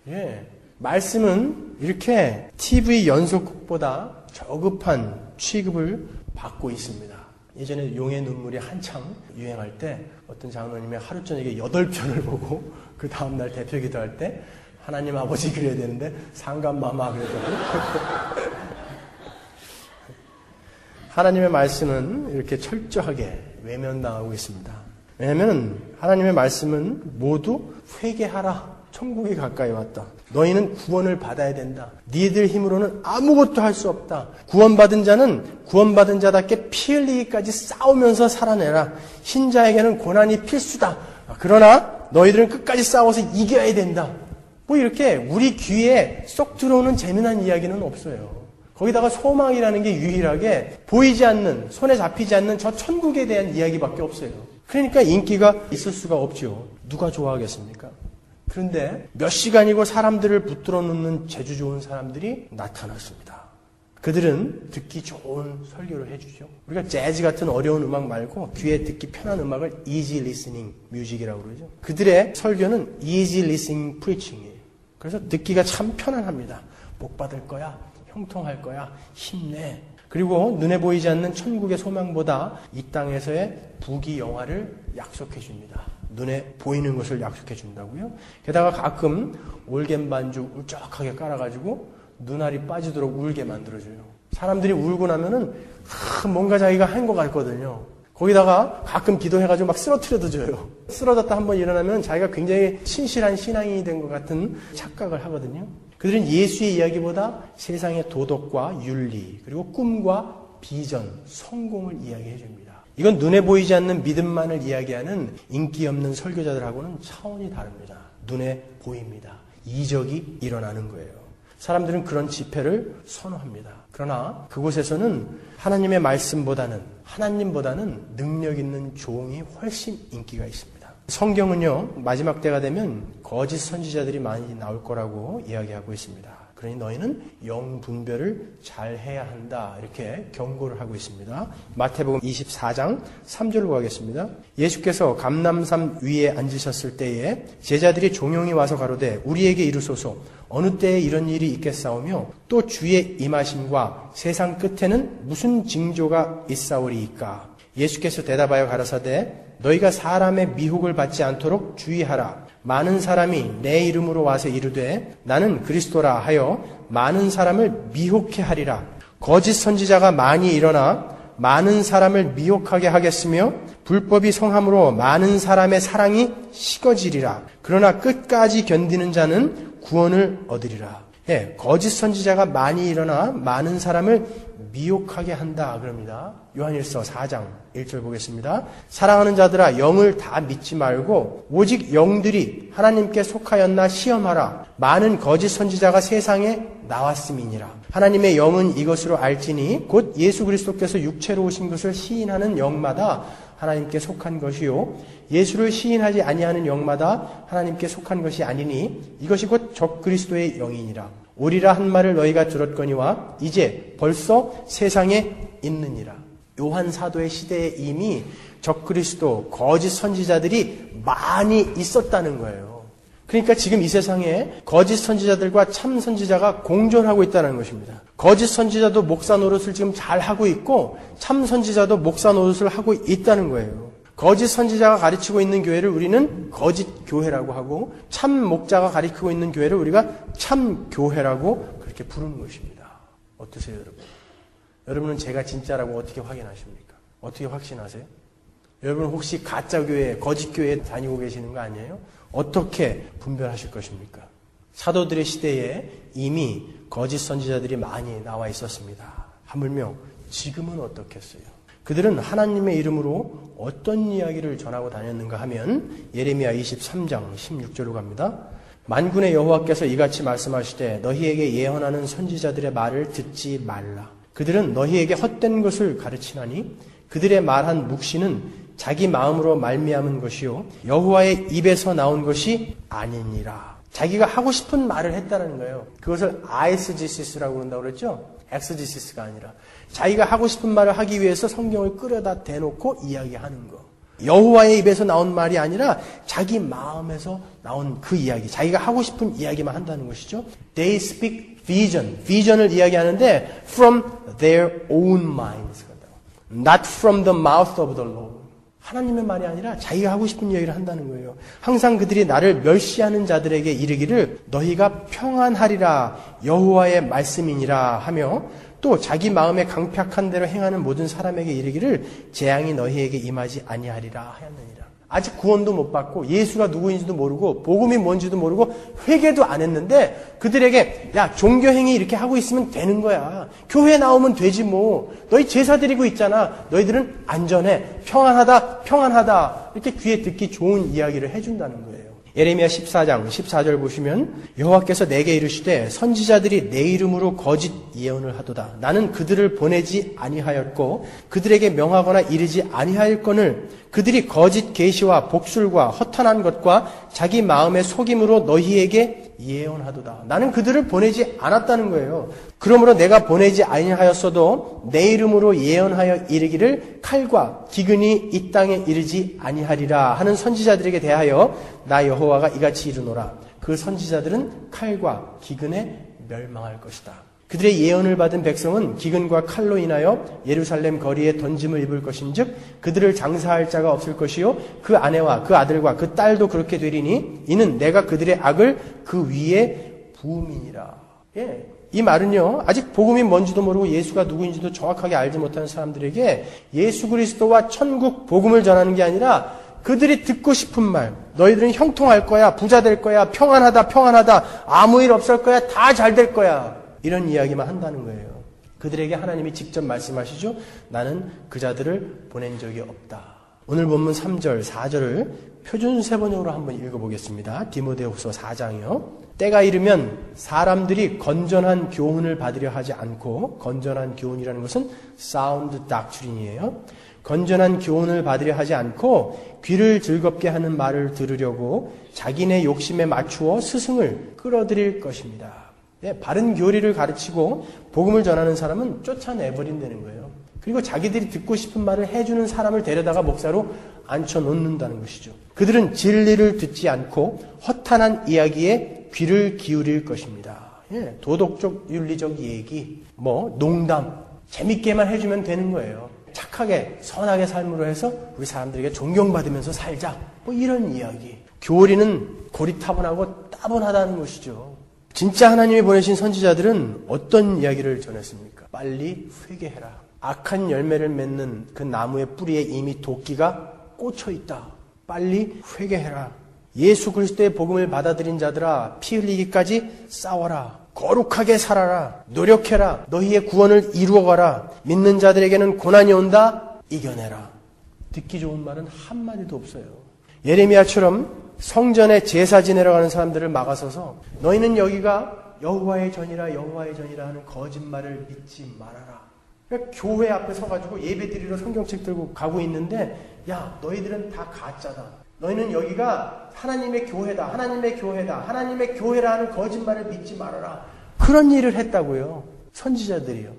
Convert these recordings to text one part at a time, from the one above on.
예. 말씀은 이렇게 TV 연속극보다 저급한 취급을 받고 있습니다. 예전에 용의 눈물이 한창 유행할 때 어떤 장로님이 하루 저녁에 8편을 보고 그 다음날 대표 기도할 때 하나님 아버지 그래야 되는데 상감마마 그러더라고요. 하나님의 말씀은 이렇게 철저하게 외면당하고 있습니다. 왜냐하면 하나님의 말씀은 모두 회개하라. 천국이 가까이 왔다. 너희는 구원을 받아야 된다. 너희들 힘으로는 아무것도 할 수 없다. 구원받은 자는 구원받은 자답게 피 흘리기까지 싸우면서 살아내라. 흰자에게는 고난이 필수다. 그러나 너희들은 끝까지 싸워서 이겨야 된다. 뭐 이렇게 우리 귀에 쏙 들어오는 재미난 이야기는 없어요. 거기다가 소망이라는 게 유일하게 보이지 않는, 손에 잡히지 않는 저 천국에 대한 이야기밖에 없어요. 그러니까 인기가 있을 수가 없죠. 누가 좋아하겠습니까? 그런데 몇 시간이고 사람들을 붙들어 놓는 재주 좋은 사람들이 나타났습니다. 그들은 듣기 좋은 설교를 해주죠. 우리가 재즈 같은 어려운 음악 말고 귀에 듣기 편한 음악을 easy listening music이라고 그러죠. 그들의 설교는 easy listening preaching이에요. 그래서 듣기가 참 편안합니다. 복 받을 거야, 형통할 거야, 힘내. 그리고 눈에 보이지 않는 천국의 소망보다 이 땅에서의 부귀 영화를 약속해 줍니다. 눈에 보이는 것을 약속해 준다고요. 게다가 가끔 올겐 반주 울적하게 깔아가지고 눈알이 빠지도록 울게 만들어줘요. 사람들이 울고 나면은 뭔가 자기가 한 것 같거든요. 거기다가 가끔 기도해가지고 막 쓰러뜨려도 줘요. 쓰러졌다 한번 일어나면 자기가 굉장히 신실한 신앙인이 된 것 같은 착각을 하거든요. 그들은 예수의 이야기보다 세상의 도덕과 윤리, 그리고 꿈과 비전, 성공을 이야기해 줍니다. 이건 눈에 보이지 않는 믿음만을 이야기하는 인기 없는 설교자들하고는 차원이 다릅니다. 눈에 보입니다. 이적이 일어나는 거예요. 사람들은 그런 집회를 선호합니다. 그러나 그곳에서는 하나님의 말씀보다는, 하나님보다는 능력 있는 종이 훨씬 인기가 있습니다. 성경은요, 마지막 때가 되면 거짓 선지자들이 많이 나올 거라고 이야기하고 있습니다. 그러니 너희는 영분별을 잘 해야 한다. 이렇게 경고를 하고 있습니다. 마태복음 24장 3절로 가겠습니다. 예수께서 감람산 위에 앉으셨을 때에 제자들이 종용이 와서 가로되 우리에게 이르소서 어느 때에 이런 일이 있겠사오며 또 주의 임하심과 세상 끝에는 무슨 징조가 있사오리이까. 예수께서 대답하여 가라사대 너희가 사람의 미혹을 받지 않도록 주의하라. 많은 사람이 내 이름으로 와서 이르되 나는 그리스도라 하여 많은 사람을 미혹해 하리라. 거짓 선지자가 많이 일어나 많은 사람을 미혹하게 하겠으며 불법이 성함으로 많은 사람의 사랑이 식어지리라. 그러나 끝까지 견디는 자는 구원을 얻으리라. 예, 거짓 선지자가 많이 일어나 많은 사람을 미혹하게 한다 그럽니다. 요한일서 4장 1절 보겠습니다. 사랑하는 자들아 영을 다 믿지 말고 오직 영들이 하나님께 속하였나 시험하라. 많은 거짓 선지자가 세상에 나왔음이니라. 하나님의 영은 이것으로 알지니 곧 예수 그리스도께서 육체로 오신 것을 시인하는 영마다 하나님께 속한 것이요 예수를 시인하지 아니하는 영마다 하나님께 속한 것이 아니니 이것이 곧 적그리스도의 영이니라. 오리라 한 말을 너희가 들었거니와 이제 벌써 세상에 있느니라. 요한 사도의 시대에 이미 적그리스도 거짓 선지자들이 많이 있었다는 거예요. 그러니까 지금 이 세상에 거짓 선지자들과 참 선지자가 공존하고 있다는 것입니다. 거짓 선지자도 목사 노릇을 지금 잘 하고 있고 참 선지자도 목사 노릇을 하고 있다는 거예요. 거짓 선지자가 가르치고 있는 교회를 우리는 거짓 교회라고 하고 참 목자가 가르치고 있는 교회를 우리가 참 교회라고 그렇게 부르는 것입니다. 어떠세요, 여러분? 여러분은 제가 진짜라고 어떻게 확인하십니까? 어떻게 확신하세요? 여러분 혹시 가짜 교회, 거짓 교회에 다니고 계시는 거 아니에요? 어떻게 분별하실 것입니까? 사도들의 시대에 이미 거짓 선지자들이 많이 나와 있었습니다. 하물며 지금은 어떻겠어요? 그들은 하나님의 이름으로 어떤 이야기를 전하고 다녔는가 하면 예레미야 23장 16절로 갑니다. 만군의 여호와께서 이같이 말씀하시되 너희에게 예언하는 선지자들의 말을 듣지 말라. 그들은 너희에게 헛된 것을 가르치나니 그들의 말한 묵시는 자기 마음으로 말미암은 것이요 여호와의 입에서 나온 것이 아니니라. 자기가 하고 싶은 말을 했다는 거예요. 그것을 아이스지시스라고 그런다고 그랬죠. 엑스지시스가 아니라 자기가 하고 싶은 말을 하기 위해서 성경을 끌어다 대놓고 이야기하는 거. 여호와의 입에서 나온 말이 아니라 자기 마음에서 나온 그 이야기, 자기가 하고 싶은 이야기만 한다는 것이죠. They speak vision. 비전을 이야기하는데 from their own minds. Not from the mouth of the Lord. 하나님의 말이 아니라 자기가 하고 싶은 이야기를 한다는 거예요. 항상 그들이 나를 멸시하는 자들에게 이르기를 너희가 평안하리라 여호와의 말씀이니라 하며 또 자기 마음에 강팍한 대로 행하는 모든 사람에게 이르기를 재앙이 너희에게 임하지 아니하리라 하였느니라. 아직 구원도 못 받고 예수가 누구인지도 모르고 복음이 뭔지도 모르고 회개도 안 했는데 그들에게 야 종교행위 이렇게 하고 있으면 되는 거야. 교회 나오면 되지 뭐. 너희 제사 드리고 있잖아. 너희들은 안전해. 평안하다. 이렇게 귀에 듣기 좋은 이야기를 해준다는 거예요. 예레미야 14장 14절 보시면 여호와께서 내게 이르시되 선지자들이 내 이름으로 거짓 예언을 하도다. 나는 그들을 보내지 아니하였고 그들에게 명하거나 이르지 아니하였거늘 그들이 거짓 계시와 복술과 허탄한 것과 자기 마음의 속임으로 너희에게 예언하도다. 나는 그들을 보내지 않았다는 거예요. 그러므로 내가 보내지 아니하였어도 내 이름으로 예언하여 이르기를 칼과 기근이 이 땅에 이르지 아니하리라 하는 선지자들에게 대하여 나 여호와가 이같이 이르노라. 그 선지자들은 칼과 기근에 멸망할 것이다. 그들의 예언을 받은 백성은 기근과 칼로 인하여 예루살렘 거리에 던짐을 입을 것인즉 그들을 장사할 자가 없을 것이요 그 아내와 그 아들과 그 딸도 그렇게 되리니 이는 내가 그들의 악을 그 위에 부음이니라. 예. 이 말은요 아직 복음이 뭔지도 모르고 예수가 누구인지도 정확하게 알지 못하는 사람들에게 예수 그리스도와 천국 복음을 전하는 게 아니라 그들이 듣고 싶은 말, 너희들은 형통할 거야, 부자 될 거야, 평안하다, 아무 일 없을 거야, 다 잘 될 거야. 이런 이야기만 한다는 거예요. 그들에게 하나님이 직접 말씀하시죠. 나는 그 자들을 보낸 적이 없다. 오늘 본문 3절, 4절을 표준 세번역으로 한번 읽어보겠습니다. 디모데후서 4장이요. 때가 이르면 사람들이 건전한 교훈을 받으려 하지 않고 건전한 교훈이라는 것은 사운드 doctrine이에요. 건전한 교훈을 받으려 하지 않고 귀를 즐겁게 하는 말을 들으려고 자기네 욕심에 맞추어 스승을 끌어들일 것입니다. 네, 바른 교리를 가르치고 복음을 전하는 사람은 쫓아내버린다는 거예요. 그리고 자기들이 듣고 싶은 말을 해주는 사람을 데려다가 목사로 앉혀놓는다는 것이죠. 그들은 진리를 듣지 않고 허탄한 이야기에 귀를 기울일 것입니다. 예, 도덕적, 윤리적 얘기, 농담, 재밌게만 해주면 되는 거예요. 착하게, 선하게 삶으로 해서 우리 사람들에게 존경받으면서 살자. 이런 이야기. 교리는 고리타분하고 따분하다는 것이죠. 진짜 하나님이 보내신 선지자들은 어떤 이야기를 전했습니까? 빨리 회개해라. 악한 열매를 맺는 그 나무의 뿌리에 이미 도끼가 꽂혀 있다. 빨리 회개해라. 예수 그리스도의 복음을 받아들인 자들아, 피 흘리기까지 싸워라. 거룩하게 살아라. 노력해라. 너희의 구원을 이루어가라. 믿는 자들에게는 고난이 온다. 이겨내라. 듣기 좋은 말은 한마디도 없어요. 예레미야처럼 성전에 제사 지내러 가는 사람들을 막아서서 너희는 여기가 여호와의 전이라 하는 거짓말을 믿지 말아라. 그러니까 교회 앞에 서가지고 예배 드리러 성경책 들고 가고 있는데 야 너희들은 다 가짜다. 너희는 여기가 하나님의 교회다. 하나님의 교회라 하는 거짓말을 믿지 말아라. 그런 일을 했다고요. 선지자들이요.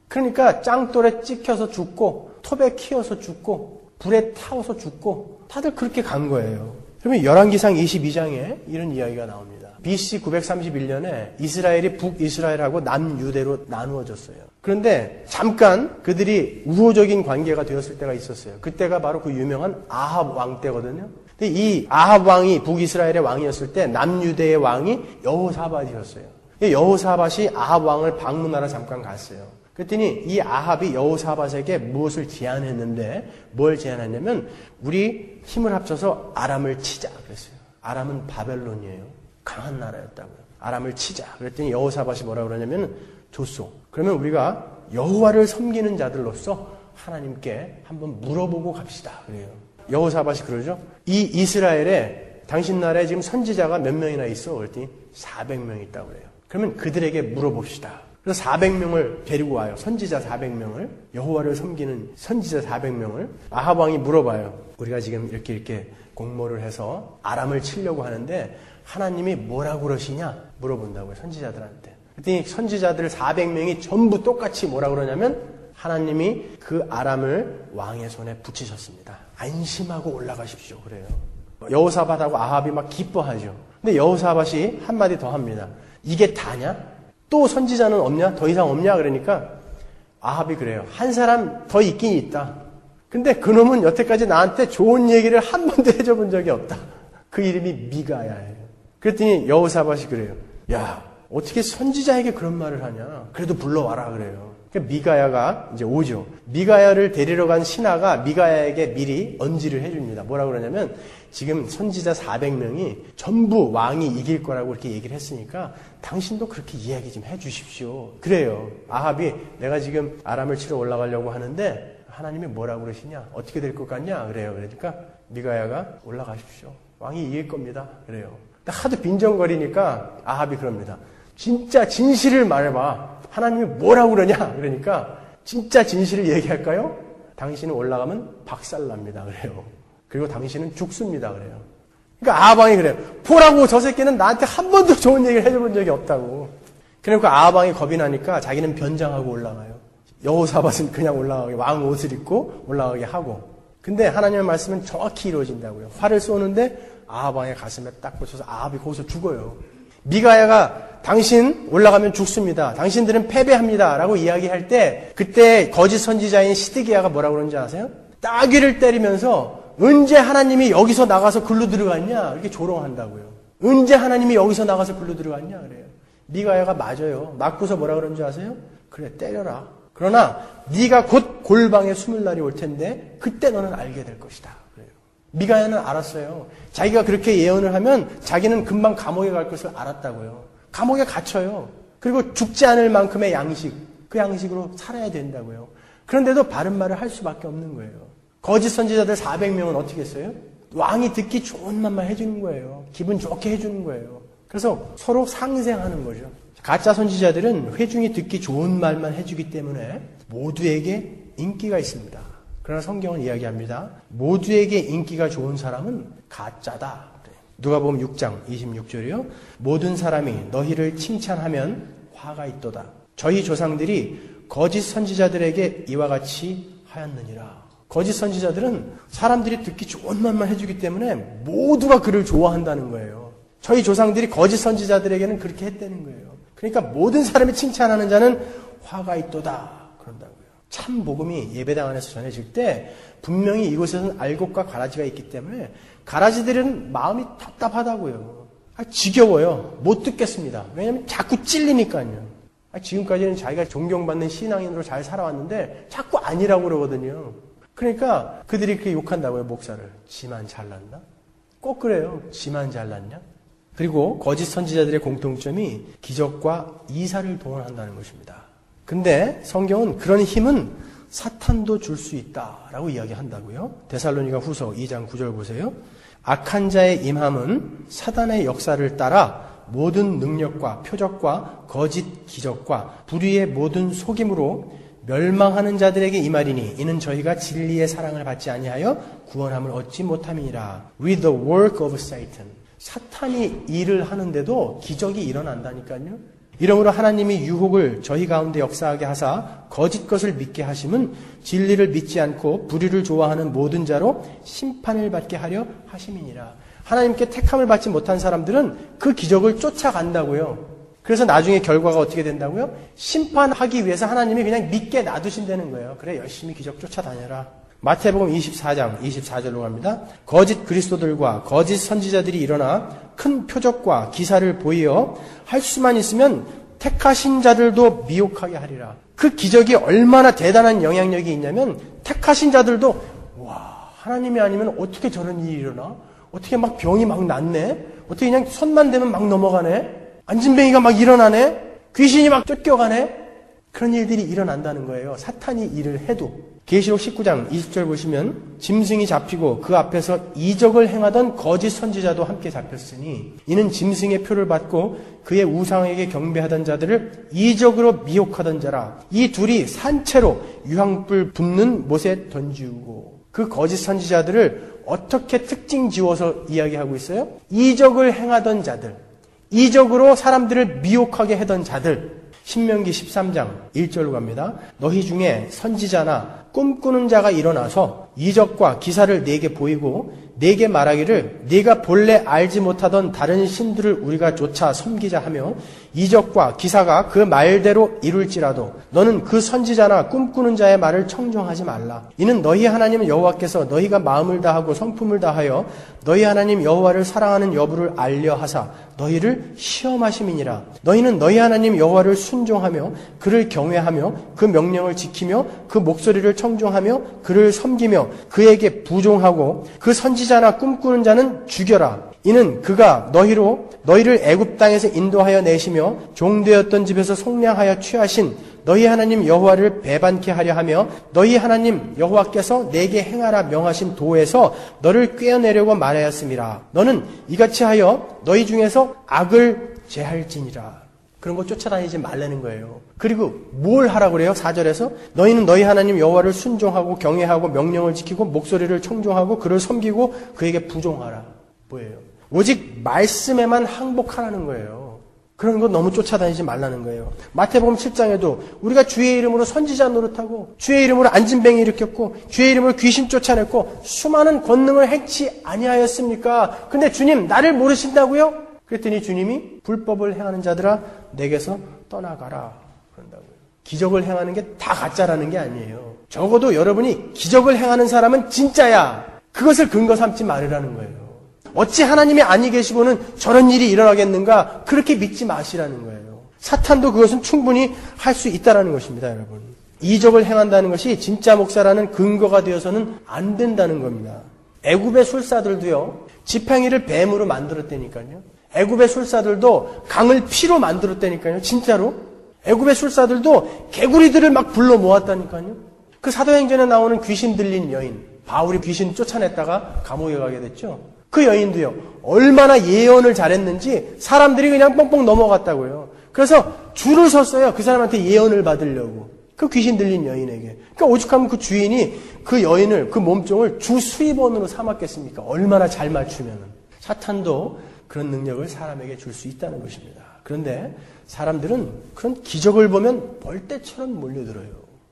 그러니까 짱돌에 찍혀서 죽고 톱에 키워서 죽고 불에 타워서 죽고 다들 그렇게 간 거예요. 그러면 열왕기상 22장에 이런 이야기가 나옵니다. BC 931년에 이스라엘이 북이스라엘하고 남유대로 나누어졌어요. 그런데 잠깐 그들이 우호적인 관계가 되었을 때가 있었어요. 그때가 바로 그 유명한 아합 왕 때거든요. 근데 이 아합 왕이 북이스라엘의 왕이었을 때 남유대의 왕이 여호사밧이었어요. 여호사밧이 아합 왕을 방문하러 잠깐 갔어요. 그랬더니 이 아합이 여호사밧에게 무엇을 제안했는데 뭘 제안했냐면 우리 힘을 합쳐서 아람을 치자 그랬어요. 아람은 바벨론이에요. 강한 나라였다고요. 아람을 치자. 그랬더니 여호사밧이 뭐라고 그러냐면 좋소. 그러면 우리가 여호와를 섬기는 자들로서 하나님께 한번 물어보고 갑시다. 그래요. 여호사밧이 그러죠. 이 이스라엘에 당신 나라에 지금 선지자가 몇 명이나 있어? 그랬더니 400명 있다고 그래요. 그러면 그들에게 물어봅시다. 그래서 400명을 데리고 와요. 선지자 400명을. 여호와를 섬기는 선지자 400명을. 아합 왕이 물어봐요. 우리가 지금 이렇게 공모를 해서 아람을 치려고 하는데 하나님이 뭐라고 그러시냐? 물어본다고요. 선지자들한테. 그랬더니 선지자들 400명이 전부 똑같이 뭐라고 그러냐면 하나님이 그 아람을 왕의 손에 붙이셨습니다. 안심하고 올라가십시오. 그래요. 여호사밧하고 아합이 막 기뻐하죠. 근데 여호사밧이 한마디 더 합니다. 이게 다냐? 또 선지자는 없냐? 더 이상 없냐? 그러니까 아합이 그래요. 한 사람 더 있긴 있다. 근데 그놈은 여태까지 나한테 좋은 얘기를 한 번도 해줘 본 적이 없다. 그 이름이 미가야예요. 그랬더니 여호사밧이 그래요. 야, 어떻게 선지자에게 그런 말을 하냐? 그래도 불러와라 그래요. 그러니까 미가야가 이제 오죠. 미가야를 데리러 간 신하가 미가야에게 미리 언지를 해줍니다. 뭐라 그러냐면 지금 선지자 400명이 전부 왕이 이길 거라고 이렇게 얘기를 했으니까 당신도 그렇게 이야기 좀 해주십시오. 그래요. 아합이 내가 지금 아람을 치러 올라가려고 하는데 하나님이 뭐라고 그러시냐? 어떻게 될 것 같냐? 그래요. 그러니까 미가야가 올라가십시오. 왕이 이길 겁니다. 그래요. 하도 빈정거리니까 아합이 그럽니다. 진짜 진실을 말해봐. 하나님이 뭐라고 그러냐? 그러니까 진짜 진실을 얘기할까요? 당신은 올라가면 박살납니다. 그래요. 그리고 당신은 죽습니다. 그래요. 그러니까 아합왕이 그래요. 보라고 저 새끼는 나한테 한 번도 좋은 얘기를 해줘본 적이 없다고. 그러니까 아합왕이 겁이 나니까 자기는 변장하고 올라가요. 여호사밧은 그냥 올라가게 왕 옷을 입고 올라가게 하고. 근데 하나님의 말씀은 정확히 이루어진다고요. 활을 쏘는데 아합왕의 가슴에 딱 꽂혀서 아합이 거기서 죽어요. 미가야가 당신 올라가면 죽습니다. 당신들은 패배합니다. 라고 이야기할 때 그때 거짓 선지자인 시드기야가 뭐라고 그러는지 아세요? 따귀를 때리면서 언제 하나님이 여기서 나가서 글로 들어갔냐? 이렇게 조롱한다고요. 언제 하나님이 여기서 나가서 글로 들어갔냐? 그래요. 미가야가 맞아요. 맞고서 뭐라고 그러는지 아세요? 그래, 때려라. 그러나 네가 곧 골방에 숨을 날이 올 텐데 그때 너는 알게 될 것이다. 그래요. 미가야는 알았어요. 자기가 그렇게 예언을 하면 자기는 금방 감옥에 갈 것을 알았다고요. 감옥에 갇혀요. 그리고 죽지 않을 만큼의 양식, 그 양식으로 살아야 된다고요. 그런데도 바른 말을 할 수밖에 없는 거예요. 거짓 선지자들 400명은 어떻게 했어요? 왕이 듣기 좋은 말만 해주는 거예요. 기분 좋게 해주는 거예요. 그래서 서로 상생하는 거죠. 가짜 선지자들은 회중이 듣기 좋은 말만 해주기 때문에 모두에게 인기가 있습니다. 그러나 성경은 이야기합니다. 모두에게 인기가 좋은 사람은 가짜다. 누가복음 6장 26절이요. 모든 사람이 너희를 칭찬하면 화가 있도다. 저희 조상들이 거짓 선지자들에게 이와 같이 하였느니라. 거짓 선지자들은 사람들이 듣기 좋은 말만 해주기 때문에 모두가 그를 좋아한다는 거예요. 저희 조상들이 거짓 선지자들에게는 그렇게 했다는 거예요. 그러니까 모든 사람이 칭찬하는 자는 화가 있도다. 그런다고요. 참 복음이 예배당 안에서 전해질 때 분명히 이곳에서는 알곡과 가라지가 있기 때문에 가라지들은 마음이 답답하다고요. 지겨워요. 못 듣겠습니다. 왜냐하면 자꾸 찔리니까요. 지금까지는 자기가 존경받는 신앙인으로 잘 살아왔는데 자꾸 아니라고 그러거든요. 그러니까 그들이 그렇게 욕한다고요. 목사를. 지만 잘났나? 꼭 그래요. 지만 잘났냐? 그리고 거짓 선지자들의 공통점이 기적과 이사를 동원한다는 것입니다. 근데 성경은 그런 힘은 사탄도 줄 수 있다라고 이야기한다고요. 데살로니가 후서 2장 9절 보세요. 악한 자의 임함은 사단의 역사를 따라 모든 능력과 표적과 거짓 기적과 불의의 모든 속임으로 멸망하는 자들에게 임하리니 이는 저희가 진리의 사랑을 받지 아니하여 구원함을 얻지 못함이니라. With the work of Satan. 사탄이 일을 하는데도 기적이 일어난다니까요. 이러므로 하나님이 유혹을 저희 가운데 역사하게 하사 거짓 것을 믿게 하심은 진리를 믿지 않고 불의를 좋아하는 모든 자로 심판을 받게 하려 하심이니라. 하나님께 택함을 받지 못한 사람들은 그 기적을 쫓아간다고요. 그래서 나중에 결과가 어떻게 된다고요? 심판하기 위해서 하나님이 그냥 믿게 놔두신다는 거예요. 그래, 열심히 기적 쫓아다녀라. 마태복음 24장 24절로 갑니다. 거짓 그리스도들과 거짓 선지자들이 일어나 큰 표적과 기사를 보이어 할 수만 있으면 택하신 자들도 미혹하게 하리라. 그 기적이 얼마나 대단한 영향력이 있냐면 택하신 자들도 와, 하나님이 아니면 어떻게 저런 일이 일어나? 어떻게 막 병이 막 낫네? 어떻게 그냥 손만 대면 막 넘어가네? 안진뱅이가 막 일어나네? 귀신이 막 쫓겨가네? 그런 일들이 일어난다는 거예요. 사탄이 일을 해도. 계시록 19장 20절 보시면 짐승이 잡히고 그 앞에서 이적을 행하던 거짓 선지자도 함께 잡혔으니 이는 짐승의 표를 받고 그의 우상에게 경배하던 자들을 이적으로 미혹하던 자라. 이 둘이 산채로 유황불 붙는 못에 던지우고. 그 거짓 선지자들을 어떻게 특징 지어서 이야기하고 있어요? 이적을 행하던 자들, 이적으로 사람들을 미혹하게 하던 자들, 신명기 13장 1절로 갑니다. 너희 중에 선지자나 꿈꾸는 자가 일어나서 이적과 기사를 네게 보이고 네게 말하기를 네가 본래 알지 못하던 다른 신들을 우리가 쫓아 섬기자 하며 이적과 기사가 그 말대로 이룰지라도 너는 그 선지자나 꿈꾸는 자의 말을 청종하지 말라. 이는 너희 하나님 여호와께서 너희가 마음을 다하고 성품을 다하여 너희 하나님 여호와를 사랑하는 여부를 알려 하사 너희를 시험하심이니라. 너희는 너희 하나님 여호와를 순종하며 그를 경외하며 그 명령을 지키며 그 목소리를 청종하며 그를 섬기며 그에게 부종하고 그 선지자나 꿈꾸는 자는 죽여라. 이는 그가 너희를 애굽 땅에서 인도하여 내시며 종되었던 집에서 속량하여 취하신 너희 하나님 여호와를 배반케 하려 하며 너희 하나님 여호와께서 내게 행하라 명하신 도에서 너를 꿰어내려고 말하였음이라. 너는 이같이 하여 너희 중에서 악을 제할지니라. 그런 거 쫓아다니지 말라는 거예요. 그리고 뭘 하라고 그래요? 4절에서 너희는 너희 하나님 여호와를 순종하고 경외하고 명령을 지키고 목소리를 청종하고 그를 섬기고 그에게 부종하라. 뭐예요? 오직 말씀에만 항복하라는 거예요. 그런 거 너무 쫓아다니지 말라는 거예요. 마태복음 7장에도 우리가 주의 이름으로 선지자 노릇하고 주의 이름으로 안진뱅이 일으켰고 주의 이름으로 귀신 쫓아냈고 수많은 권능을 행치 아니하였습니까? 근데 주님 나를 모르신다고요? 그랬더니 주님이 불법을 행하는 자들아 내게서 떠나가라 그런다고요. 기적을 행하는 게 다 가짜라는 게 아니에요. 적어도 여러분이 기적을 행하는 사람은 진짜야. 그것을 근거 삼지 말으라는 거예요. 어찌 하나님이 아니 계시고는 저런 일이 일어나겠는가? 그렇게 믿지 마시라는 거예요. 사탄도 그것은 충분히 할 수 있다는 것입니다, 여러분. 이적을 행한다는 것이 진짜 목사라는 근거가 되어서는 안 된다는 겁니다. 애굽의 술사들도요, 지팡이를 뱀으로 만들었다니까요. 애굽의 술사들도 강을 피로 만들었다니까요. 진짜로. 애굽의 술사들도 개구리들을 막 불러 모았다니까요. 그 사도행전에 나오는 귀신 들린 여인, 바울이 귀신 쫓아냈다가 감옥에 가게 됐죠. 그 여인도요, 얼마나 예언을 잘했는지 사람들이 그냥 뻥뻥 넘어갔다고요. 그래서 줄을 섰어요. 그 사람한테 예언을 받으려고. 그 귀신 들린 여인에게. 그러니까 오죽하면 그 주인이 그 여인을, 그 몸종을 주 수입원으로 삼았겠습니까? 얼마나 잘 맞추면은. 사탄도 그런 능력을 사람에게 줄 수 있다는 것입니다. 그런데 사람들은 그런 기적을 보면 벌떼처럼 몰려들어요.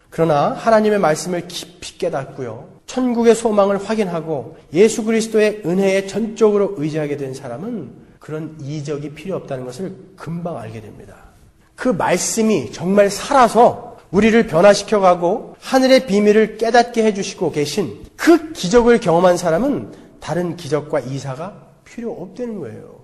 그러나 하나님의 말씀을 깊이 깨닫고요. 천국의 소망을 확인하고 예수 그리스도의 은혜에 전적으로 의지하게 된 사람은 그런 이적이 필요 없다는 것을 금방 알게 됩니다. 그 말씀이 정말 살아서 우리를 변화시켜가고 하늘의 비밀을 깨닫게 해주시고 계신 그 기적을 경험한 사람은 다른 기적과 이사가 필요 없다는 거예요.